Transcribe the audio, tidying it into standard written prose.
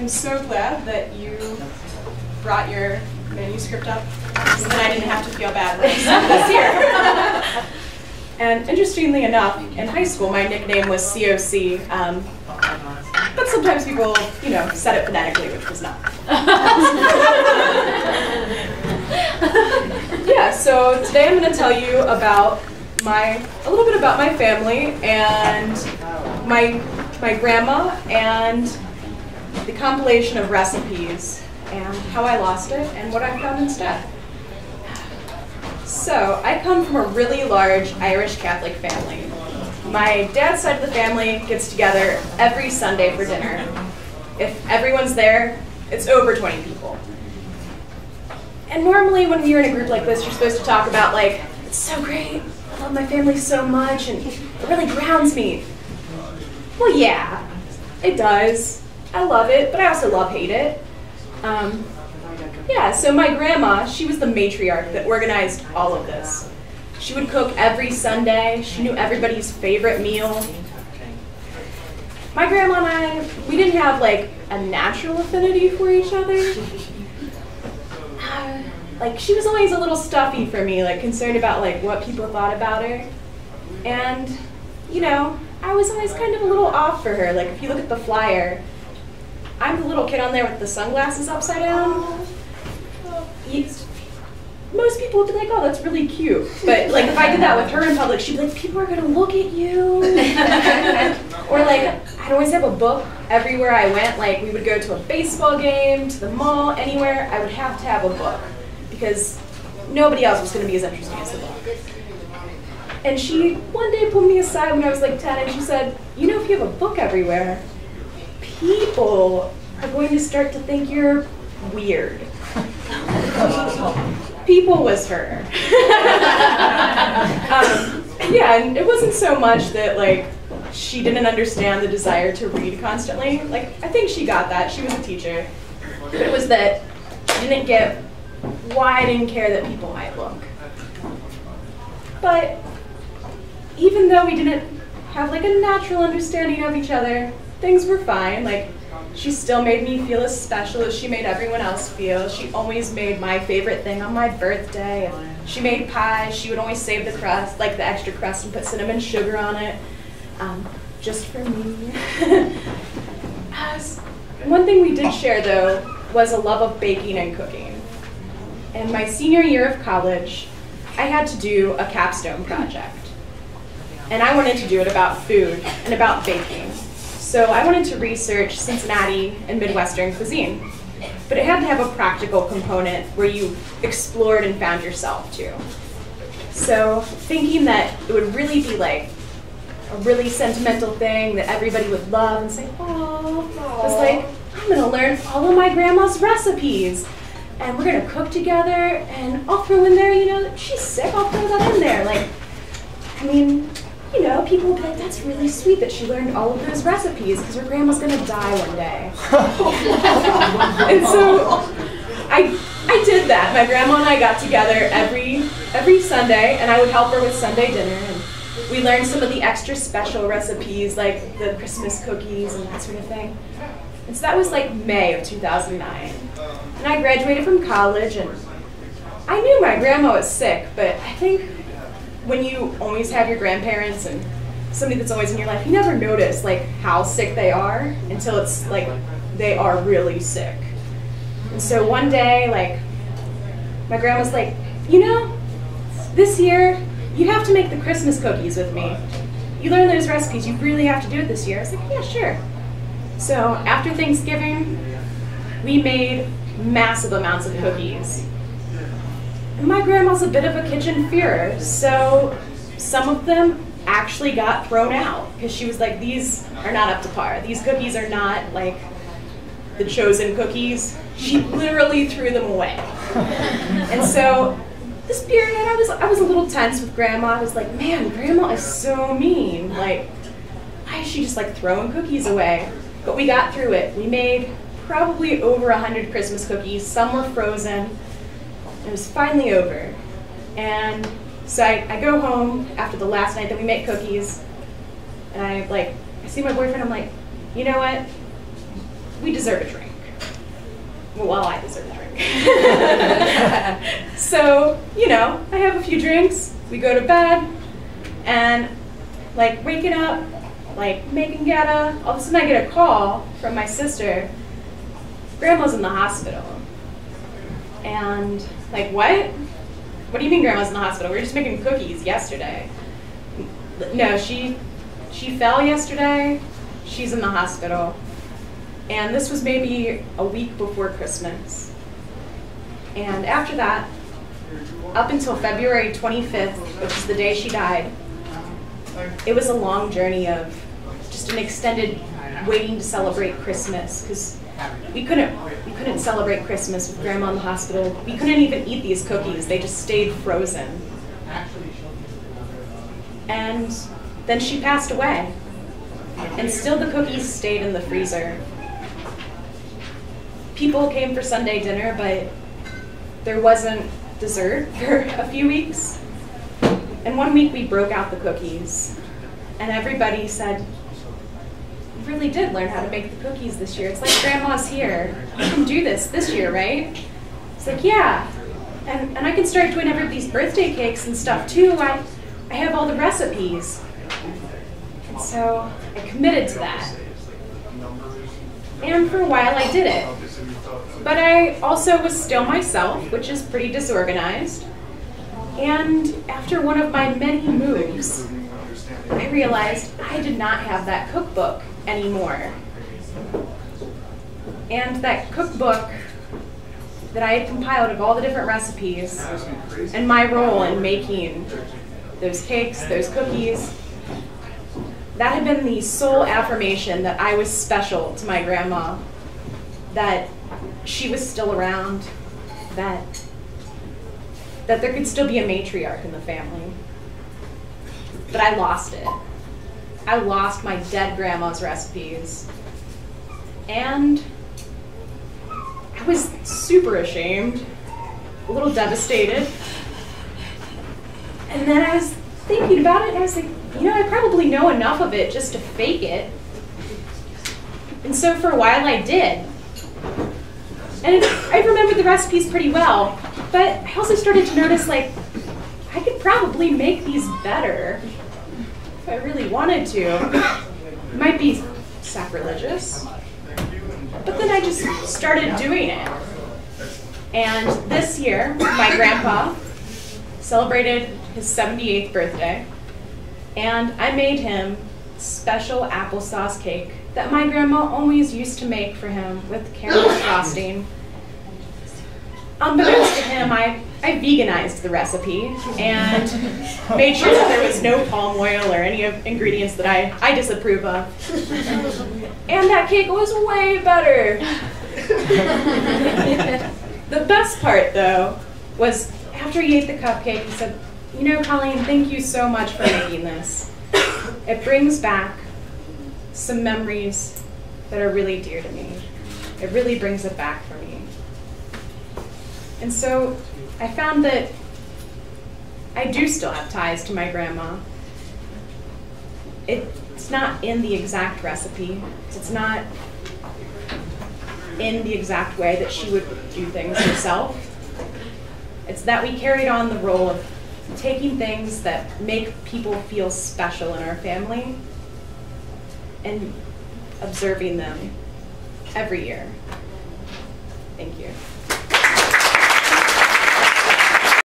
I'm so glad that you brought your manuscript up, so that I didn't have to feel bad this year. And interestingly enough, in high school, my nickname was COC, but sometimes people, said it phonetically, which was not. Yeah, so today I'm going to tell you about a little bit about my family and my grandma and the compilation of recipes and how I lost it and what I found instead. So I come from a really large Irish Catholic family. My dad's side of the family gets together every Sunday for dinner. If everyone's there, it's over 20 people. And normally when you're in a group like this, you're supposed to talk about like, it's so great, I love my family so much, and it really grounds me. Well, yeah, it does. I love it, but I also hate it. Yeah, so my grandma, she was the matriarch that organized all of this. She would cook every Sunday. She knew everybody's favorite meal. My grandma and I, we didn't have like a natural affinity for each other. Like she was always a little stuffy for me, like concerned about like what people thought about her. And, I was always kind of a little off for her. Like if you look at the flyer, I'm the little kid on there with the sunglasses upside down. Most people would be like, oh, that's really cute. But like if I did that with her in public, she'd be like, people are gonna look at you. Or like, I'd always have a book everywhere I went. Like we would go to a baseball game, to the mall, anywhere, I would have to have a book because nobody else was gonna be as interesting as the book. And she one day pulled me aside when I was like 10 and she said, if you have a book everywhere, people are going to start to think you're weird. People was her. Yeah, and it wasn't so much that like she didn't understand the desire to read constantly. Like I think she got that. She was a teacher. But it was that she didn't get why I didn't care that people might look. But even though we didn't have like a natural understanding of each other, things were fine. Like she still made me feel as special as she made everyone else feel. She always made my favorite thing on my birthday. She made pies. She would always save the crust, like the extra crust, and put cinnamon sugar on it, just for me. One thing we did share, though, was a love of baking and cooking. In my senior year of college, I had to do a capstone project. And I wanted to do it about food and about baking. So I wanted to research Cincinnati and Midwestern cuisine. But it had to have a practical component where you explored and found yourself too. So thinking that it would really be like a really sentimental thing that everybody would love and say, oh, I was like, I'm gonna learn all of my grandma's recipes. And we're gonna cook together and I'll throw in there, she's sick, I'll throw that in there. Like, people would be like, that's really sweet that she learned all of those recipes because her grandma's gonna die one day. And so I did that. My grandma and I got together every Sunday and I would help her with Sunday dinner. And we learned some of the extra special recipes like the Christmas cookies and that sort of thing. And so that was like May of 2009. And I graduated from college and I knew my grandma was sick, but I think when you always have your grandparents and somebody that's always in your life, you never notice like how sick they are until it's like they are really sick. And so one day, like, my grandma's like, this year you have to make the Christmas cookies with me. You learn those recipes, you really have to do it this year. I was like, yeah, sure. So after Thanksgiving, we made massive amounts of cookies. And my grandma's a bit of a kitchen fearer, so some of them actually got thrown out because she was like, these are not up to par. These cookies are not like the chosen cookies. She literally threw them away. And so this period, I was a little tense with Grandma. I was like, man, Grandma is so mean. Like, why is she just like throwing cookies away? But we got through it. We made probably over 100 Christmas cookies. Some were frozen. It was finally over. And so I go home after the last night that we make cookies, and I see my boyfriend, I'm like, you know what? We deserve a drink. Well, I deserve a drink. So, you know, I have a few drinks, we go to bed, and like waking up, like making geta, all of a sudden I get a call from my sister. Grandma's in the hospital. And like, what? What do you mean Grandma's in the hospital? We were just making cookies yesterday. No, she fell yesterday. She's in the hospital. And this was maybe a week before Christmas. And after that, up until February 25th, which is the day she died, it was a long journey of just an extended waiting to celebrate Christmas, because we couldn't celebrate Christmas with Grandma in the hospital. We couldn't even eat these cookies. They just stayed frozen. And then she passed away. And still the cookies stayed in the freezer. People came for Sunday dinner, but there wasn't dessert for a few weeks. And one week we broke out the cookies, and everybody said, "You really did learn how to make the cookies this year. It's like Grandma's here. You can do this year, right?" It's like, yeah. And I can start doing everybody's birthday cakes and stuff too. I have all the recipes. And so I committed to that. And for a while I did it. But I also was still myself, which is pretty disorganized. And after one of my many moves, I realized I did not have that cookbook anymore. And that cookbook that I had compiled of all the different recipes and my role in making those cakes, those cookies, that had been the sole affirmation that I was special to my grandma, that she was still around, that there could still be a matriarch in the family. But I lost it. I lost my dead grandma's recipes. And I was super ashamed, a little devastated. And then I was thinking about it, and I was like, you know, I probably know enough of it just to fake it. And so for a while I did. And I remembered the recipes pretty well, but I also started to notice, like, I could probably make these better if I really wanted to. It might be sacrilegious, but then I just started doing it. And this year, my grandpa celebrated his 78th birthday, and I made him special applesauce cake that my grandma always used to make for him with caramel frosting. Unbeknownst to him, I veganized the recipe and made sure that there was no palm oil or any ingredients that I disapprove of. And that cake was way better. The best part, though, was after he ate the cupcake, he said, "You know, Colleen, thank you so much for making this. It brings back some memories that are really dear to me. It really brings it back for me." And so I found that I do still have ties to my grandma. It's not in the exact recipe. It's not in the exact way that she would do things herself. It's that we carried on the role of taking things that make people feel special in our family and observing them every year.